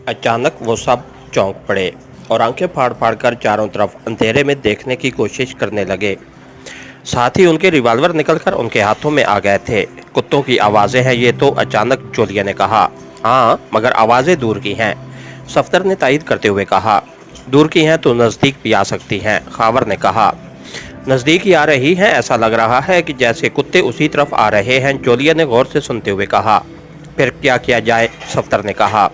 अचानक वो सब चौंक पड़े और आंखें फाड़ फाड़ कर चारों तरफ अंधेरे में देखने की कोशिश करने लगे। साथ ही उनके रिवॉल्वर निकलकर उनके हाथों में आ गए थे। कुत्तों की आवाजें हैं ये तो, अचानक जोलिया ने कहा। हाँ, मगर आवाजें दूर की हैं, सफदर ने तायद करते हुए कहा। दूर की हैं तो नजदीक भी आ सकती हैं, खावर ने कहा। नजदीक ही आ रही हैं, ऐसा लग रहा है कि जैसे कुत्ते उसी तरफ आ रहे हैं, जोलिया ने गौर से सुनते हुए कहा। फिर क्या किया जाए, सफदर ने कहा।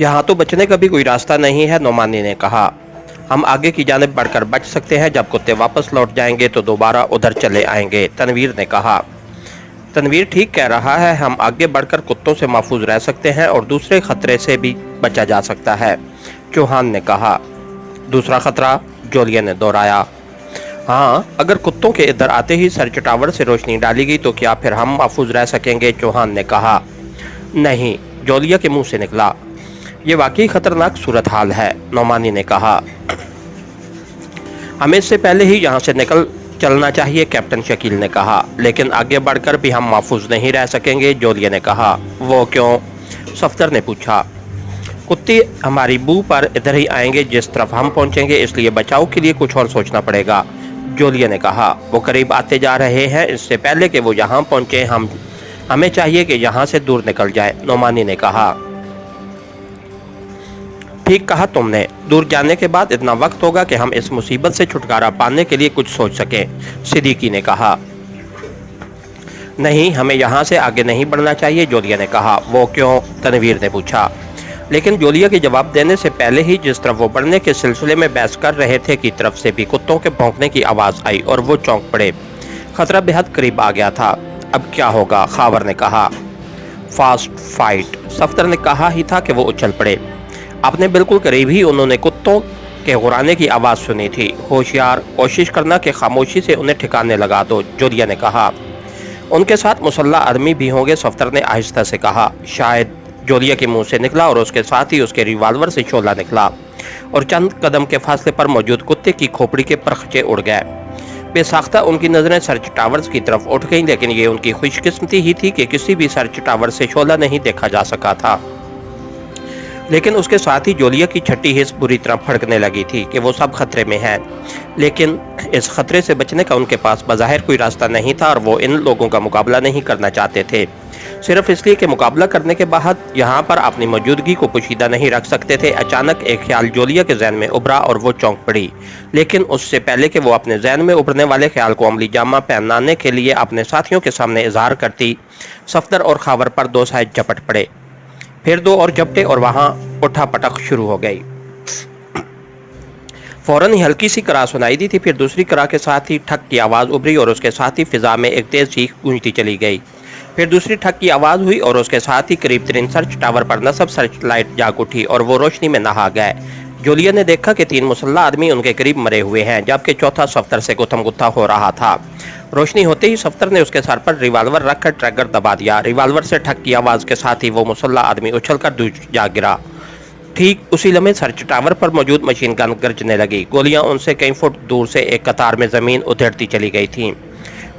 यहाँ तो बचने का भी कोई रास्ता नहीं है, नोमानी ने कहा। हम आगे की जानिब बढ़कर बच सकते हैं, जब कुत्ते वापस लौट जाएंगे तो दोबारा उधर चले आएंगे, तनवीर ने कहा। तनवीर ठीक कह रहा है, हम आगे बढ़कर कुत्तों से महफूज रह सकते हैं और दूसरे खतरे से भी बचा जा सकता है, चौहान ने कहा। दूसरा खतरा, जोलिया ने दोहराया। हाँ, अगर कुत्तों के इधर आते ही सर्च टावर से रोशनी डाली गई तो क्या फिर हम महफूज रह सकेंगे, चौहान ने कहा। नहीं, जोलिया के मुंह से निकला। ये वाकई खतरनाक सूरत हाल है, नोमानी ने कहा। हमें इससे पहले ही यहाँ से निकल चलना चाहिए, कैप्टन शकील ने कहा। लेकिन आगे बढ़कर भी हम महफूज नहीं रह सकेंगे, जोलिया ने कहा। वो क्यों, सफदर ने पूछा। कुत्ते हमारी बू पर इधर ही आएंगे जिस तरफ हम पहुंचेंगे, इसलिए बचाव के लिए कुछ और सोचना पड़ेगा, जोलिया ने कहा। वो करीब आते जा रहे हैं, इससे पहले कि वो यहाँ पहुंचे हमें चाहिए कि यहाँ से दूर निकल जाए, नोमानी ने कहा। ठीक कहा तुमने, दूर जाने के बाद इतना वक्त होगा कि हम इस मुसीबत से छुटकारा पाने के लिए कुछ सोच सकें, सिद्दीकी ने कहा। नहीं, हमें यहाँ से आगे नहीं बढ़ना चाहिए, जोलिया ने कहा। वो क्यों, तनवीर ने पूछा। लेकिन जोलिया के जवाब देने से पहले ही जिस तरफ वो बढ़ने के सिलसिले में बहस कर रहे थे की तरफ से भी कुत्तों के भौंकने की आवाज आई और वो चौंक पड़े। खतरा बेहद करीब आ गया था। अब क्या होगा, खावर ने कहा। फास्ट फाइट, सफदर ने कहा ही था कि वो उछल पड़े। अपने बिल्कुल करीब ही उन्होंने कुत्तों के गुर्राने की आवाज सुनी थी। होशियार, कोशिश करना कि खामोशी से उन्हें ठिकाने लगा दो, जोलिया ने कहा। उनके साथ मुसल्ला आदमी भी होंगे, सफदर ने आहिस्ता से कहा। शायद, जोलिया के मुंह से निकला और उसके साथ ही उसके रिवॉल्वर से शोला निकला और चंद कदम के फासले पर मौजूद कुत्ते की खोपड़ी के परखचे उड़ गए। बेसाख्ता उनकी नजरें सर्च टावर्स की तरफ उठ गईं, लेकिन ये उनकी खुशकिस्मती ही थी कि किसी भी सर्च टावर से शोला नहीं देखा जा सका था। लेकिन उसके साथ ही जोलिया की छठी हिस्स बुरी तरह फड़कने लगी थी कि वो सब खतरे में है, लेकिन इस खतरे से बचने का उनके पास बज़ाहिर कोई रास्ता नहीं था और वो इन लोगों का मुकाबला नहीं करना चाहते थे, सिर्फ इसलिए कि मुकाबला करने के बाद यहाँ पर अपनी मौजूदगी को पोशीदा नहीं रख सकते थे। अचानक एक ख्याल जोलिया के जहन में उभरा और वो चौंक पड़ी, लेकिन उससे पहले कि वो अपने जहन में उभरने वाले ख्याल को अमली जामा पहनाने के लिए अपने साथियों के सामने इजहार करती, सफदर और खावर पर दो साइड झपट पड़े, फिर दो और झपटे और वहां उठा पटक शुरू हो गई। फौरन ही हल्की सी कराह सुनाई दी थी, फिर दूसरी कराह के साथ ही ठक की आवाज उभरी और उसके साथ ही फिजा में एक तेज चीख गूंजती चली गई। फिर दूसरी ठक की आवाज हुई और उसके साथ ही करीब तरीन सर्च टावर पर नस्ब सर्च लाइट जाग उठी और वो रोशनी में नहा गए। जोलिया ने देखा कि 3 मुसल्ला आदमी उनके करीब मरे हुए हैं, जबकि चौथा सफदर से गुत्थम गुत्था हो रहा था। रोशनी होते ही सफदर ने उसके सर पर रिवॉल्वर रखकर ट्रिगर दबा दिया। रिवॉल्वर से ठक की आवाज के साथ ही वो मुसल्ला आदमी उछलकर दूर जा गिरा। ठीक उसी लम्हे सर्च टावर पर मौजूद मशीन गन गरजने लगी। गोलियां उनसे कई फुट दूर से एक कतार में जमीन उधेड़ती चली गई थीं।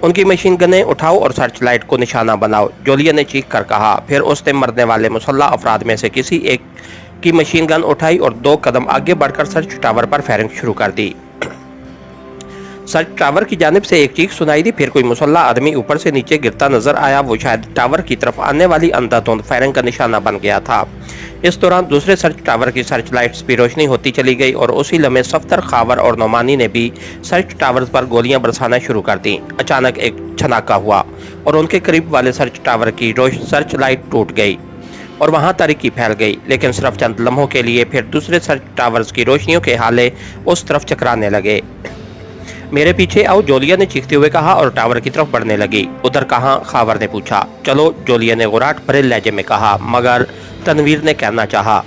उनकी मशीन गनें उठाओ और सर्च लाइट को निशाना बनाओ, जोलिया ने चीख कर कहा। फिर उसने मरने वाले मुसल्ला अफराद में से किसी एक की मशीन गन उठाई और 2 कदम आगे बढ़कर सर्च टावर पर फायरिंग शुरू कर दी। सर्च टावर की जानिब से एक चीख सुनाई दी, फिर कोई मुसल्ला आदमी ऊपर से नीचे गिरता नजर आया। वो शायद टावर की तरफ आने वाली अंधाधुंध फायरिंग का निशाना बन गया था। इस दौरान दूसरे सर्च टावर की सर्च लाइट्स भी रोशनी होती चली गई और उसी लम्हे सफदर, खावर और नोमानी ने भी सर्च टावर्स पर गोलियां बरसाना शुरू कर दी। अचानक एक छनाका हुआ और उनके करीब वाले सर्च टावर की सर्च लाइट टूट गई और वहां तारीकी फैल गई, लेकिन सिर्फ चंद लम्हों के लिए। फिर दूसरे सर्च टावर्स की रोशनियों के हाले उस तरफ चकराने लगे। मेरे पीछे आओ, जोलिया ने चीखते हुए कहा और टावर की तरफ बढ़ने लगी। उधर कहाँ, खावर ने पूछा। चलो, जोलिया ने गुराट भरे लहजे में कहा, मगर तनवीर ने कहना चाहा।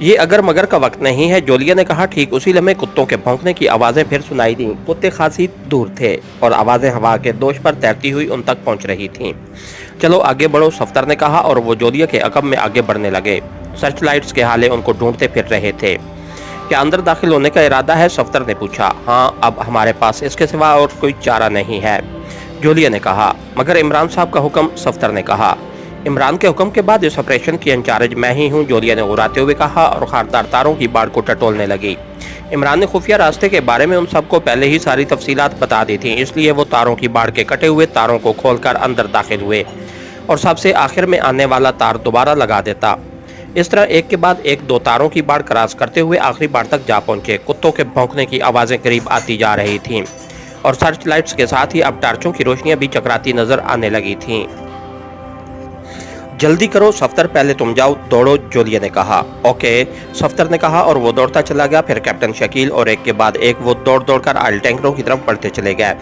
ये अगर मगर का वक्त नहीं है, जोलिया ने कहा। ठीक उसी लम्हे कुत्तों के भौंकने की आवाजें फिर सुनाई दी। कुत्ते खासी दूर थे और आवाजें हवा के दोष पर तैरती हुई उन तक पहुंच रही थीं। चलो आगे बढ़ो, सफदर ने कहा और वो जोलिया के अकब में आगे बढ़ने लगे। सर्च लाइट्स के हाले उनको ढूंढते फिर रहे थे। क्या अंदर दाखिल होने का इरादा है? सफ्तर ने पूछा। हाँ, अब हमारे पास इसके सिवा और कोई चारा नहीं है, जोलिया ने कहा। मगर इमरान साहब का हुक्म, सफ्तर ने कहा। इमरान के हुक्म के बाद इस ऑपरेशन की इंचार्ज मैं ही हूँ, जोलिया ने गुर्राते हुए कहा और खारदार तारों की बाड़ को टटोलने लगी। इमरान ने खुफिया रास्ते के बारे में उन सबको पहले ही सारी तफसीलात बता दी थी, इसलिए वो तारों की बाड़ के कटे हुए तारों को खोलकर अंदर दाखिल हुए और सबसे आखिर में आने वाला तार दोबारा लगा देता। इस तरह एक के बाद एक दो तारों की बाड़ क्रॉस करते हुए आखिरी बाड़ तक जा पहुंचे। कुत्तों के भौंकने की आवाजें करीब आती जा रही थीं और सर्च लाइट्स के साथ ही अब टार्चों की रोशनियां भी चकराती नजर आने लगी थीं। जल्दी करो सफ्तर, पहले तुम जाओ, दौड़ो, जोलिया ने कहा। ओके, सफ्तर ने कहा और वो दौड़ता चला गया। फिर कैप्टन शकील और एक के बाद एक वो दौड़ दौड़कर ऑयल टैंकरों की तरफ बढ़ते चले गए।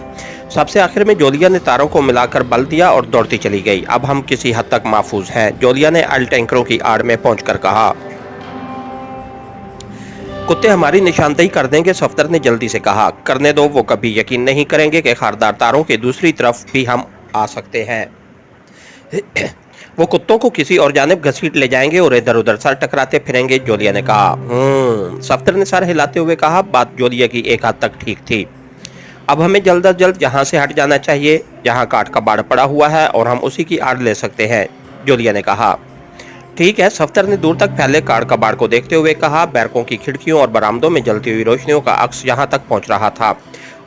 सबसे आखिर में जोलिया ने तारों को मिलाकर बल दिया और दौड़ती चली गई। अब हम किसी हद तक महफूज हैं, जोलिया ने ऑयल टैंकरों की आड़ में पहुंचकर कहा। कुत्ते हमारी निशानदेही कर देंगे, सफ्तर ने जल्दी से कहा। करने दो, वो कभी यकीन नहीं करेंगे कि खारदार तारों के दूसरी तरफ भी हम आ सकते हैं। वो कुत्तों को किसी और जानिब घसीट ले जाएंगे और इधर उधर सर टकराते फिरेंगे, जोलिया ने कहा। सफ्तर ने सर हिलाते हुए कहा। बात जोलिया की एक हद तक ठीक थी। अब हमें जल्द अज जल्द यहाँ से हट जाना चाहिए। यहाँ काट का बाड़ पड़ा हुआ है और हम उसी की आड़ ले सकते हैं, जोलिया ने कहा। ठीक है, सफ्तर ने दूर तक फैले काट का बाड़ को देखते हुए कहा। बैरकों की खिड़कियों और बरामदों में जलती हुई रोशनियों का अक्स यहाँ तक पहुँच रहा था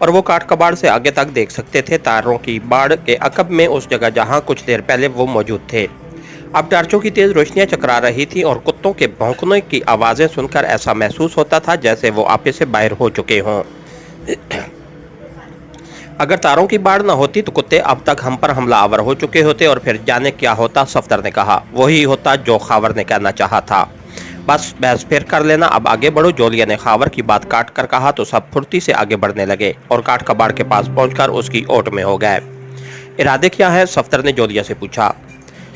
और वो काट का बाड़ से आगे तक देख सकते थे। तारों की बाड़ के अकब में उस जगह जहाँ कुछ देर पहले वो मौजूद थे। अब टार्चों की तेज रोशनियां चकरा रही थी और कुत्तों के भौंकने की आवाजें सुनकर ऐसा महसूस होता था जैसे वो आपे से बाहर हो चुके हों। अगर तारों की बाढ़ न होती तो कुत्ते अब तक हम पर हमलावर हो चुके होते और फिर जाने क्या होता, सफ्तर ने कहा। वही होता जो खावर ने कहना चाहा था। बस बहस फिर कर लेना, अब आगे बढ़ो, जोलिया ने खावर की बात काट कर कहा तो सब फुर्ती से आगे बढ़ने लगे और काट कबाड़ के पास पहुंचकर उसकी ओट में हो गए। इरादे क्या है? सफ्तर ने जोलिया से पूछा।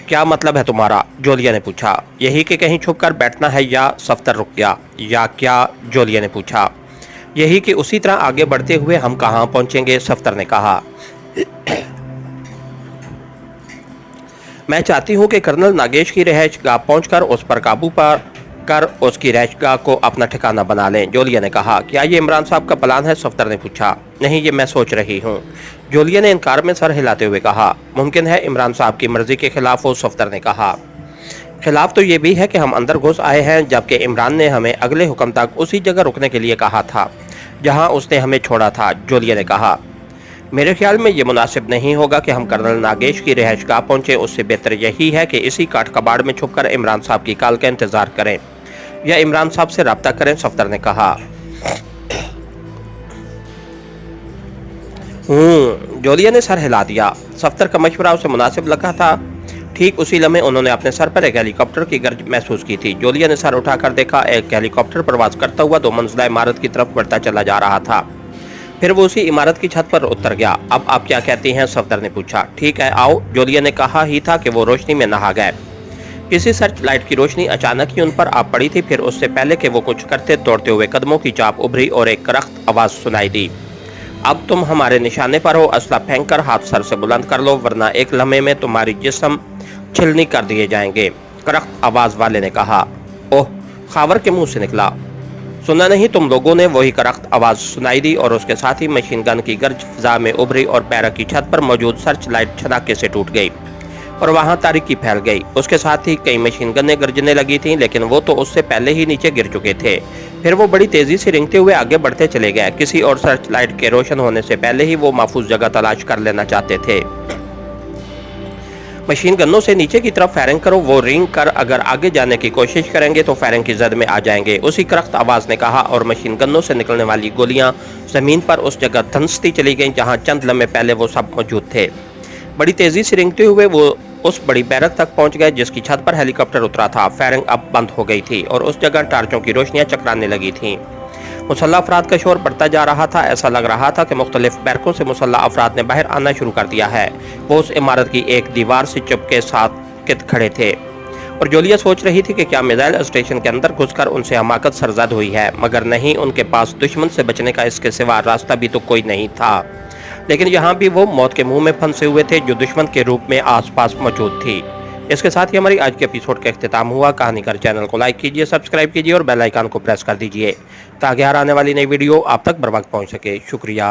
क्या मतलब है तुम्हारा? जोलिया ने पूछा। यही कि कहीं छुप कर बैठना है या? सफ्तर रुक गया। या क्या? जोलिया ने पूछा। यही कि उसी तरह आगे बढ़ते हुए हम कहां पहुंचेंगे, सफ्तर ने कहा। मैं चाहती हूं कि कर्नल नागेश की रिहाइशगाह पहुंचकर उस पर काबू कर उसकी रिहाइशगाह को अपना ठिकाना बना लें, जोलिया ने कहा। क्या ये इमरान साहब का प्लान है? सफ्तर ने पूछा। नहीं, ये मैं सोच रही हूँ, जोलिया ने इनकार में सर हिलाते हुए कहा। मुमकिन है इमरान साहब की मर्जी के खिलाफ हो, सफ्तर ने कहा। खिलाफ तो ये भी है कि हम अंदर घुस आए हैं जबकि इमरान ने हमें अगले हुक्म तक उसी जगह रुकने के लिए कहा था जहां उसने हमें छोड़ा था, जोलिया ने कहा। मेरे ख्याल में ये मुनासिब नहीं होगा कि हम कर्नल नागेश की रिहाइशगाह पहुंचे। उससे बेहतर यही है कि इसी काट कबाड़ में छुपकर इमरान साहब की कॉल का इंतजार करें या इमरान साहब से रब्ता करें, सफ्तर ने कहा। जोलिया ने सर हिला दिया। सफ्तर का मशवरा उसे मुनासिब लगा था। ठीक उसी लम्हे उन्होंने अपने सर पर एक हेलीकॉप्टर की गर्ज महसूस की थी। जोलिया ने सर उठाकर देखा। एक हेलीकॉप्टर प्रवास करता हुआ 2 मंजिला इमारत की तरफ बढ़ता चला जा रहा था। फिर वो उसी इमारत की छत पर उतर गया। अब आप क्या कहती हैं? सफ्तर ने पूछा। ठीक है, आओ, जोलिया ने कहा ही था कि वो रोशनी में नहा गए। किसी सर्च लाइट की रोशनी अचानक ही उन पर आ पड़ी थी। फिर उससे पहले कि वो कुछ करते, दौड़ते हुए कदमों की चाप उभरी और एक करख्त आवाज सुनाई दी। अब तुम हमारे निशाने पर हो, असला फेंक कर हाथ सर से बुलंद कर लो वरना एक लम्हे में तुम्हारी जिस्म छिलनी कर दिए जाएंगे, करख्त आवाज वाले ने कहा। ओह, खावर के मुंह से निकला। सुना नहीं तुम लोगों ने? वही करख्त आवाज सुनाई दी और उसके साथ ही मशीन गन की गर्ज फिजा में उभरी और बैरक की छत पर मौजूद सर्च लाइट छनाके से टूट गई और वहां तारीकी फैल गई। उसके साथ ही कई मशीन गनें गरजने लगी थीं, लेकिन वो तो उससे पहले ही नीचे गिर चुके थे। फिर वो बड़ी तेजी से रेंगते हुए आगे बढ़ते चले गए। किसी और सर्च लाइट के रोशन होने से पहले ही वो महफूज जगह तलाश कर लेना चाहते थे। मशीन गनों से नीचे की तरफ फायरिंग करो। वो रेंग कर अगर आगे जाने की कोशिश करेंगे तो फायरिंग की जद में आ जाएंगे, उसी करख्त आवाज ने कहा और मशीन गनों से निकलने वाली गोलियां जमीन पर उस जगह धंसती चली गईं जहां चंद लम्हे पहले वो सब मौजूद थे। बड़ी तेजी से रेंगते हुए वो उस बड़ी बैरक तक पहुंच गए जिसकी छत पर हेलीकॉप्टर उतरा था। फायरिंग अब बंद हो गई थी और उस जगह टार्चों की रोशनियां चकराने लगी थीं। मुसल्लह अफराद का शोर बढ़ता जा रहा था। ऐसा लग रहा था कि मुख्तलिफ बैरकों से मुसल्लह अफराद ने बाहर आना शुरू कर दिया है। वो उस इमारत की एक दीवार से चुपके साथ खड़े थे और जोलिया सोच रही थी कि क्या मिसाइल स्टेशन के अंदर घुसकर उनसे हमाकत सरजद हुई है, मगर नहीं, उनके पास दुश्मन से बचने का इसके सिवा रास्ता भी तो कोई नहीं था। लेकिन यहाँ भी वो मौत के मुंह में फंसे हुए थे जो दुश्मन के रूप में आसपास मौजूद थी। اس کے ساتھ ہی ہماری آج کے ایپیسوڈ کا اختتام ہوا۔ کہانی گھر چینل کو لائک کیجئے، سبسکرائب کیجئے اور بیل آئیکن کو پریس کر دیجئے تاکہ ہر آنے والی نئی ویڈیو آپ تک بر وقت پہنچ سکے۔ شکریہ۔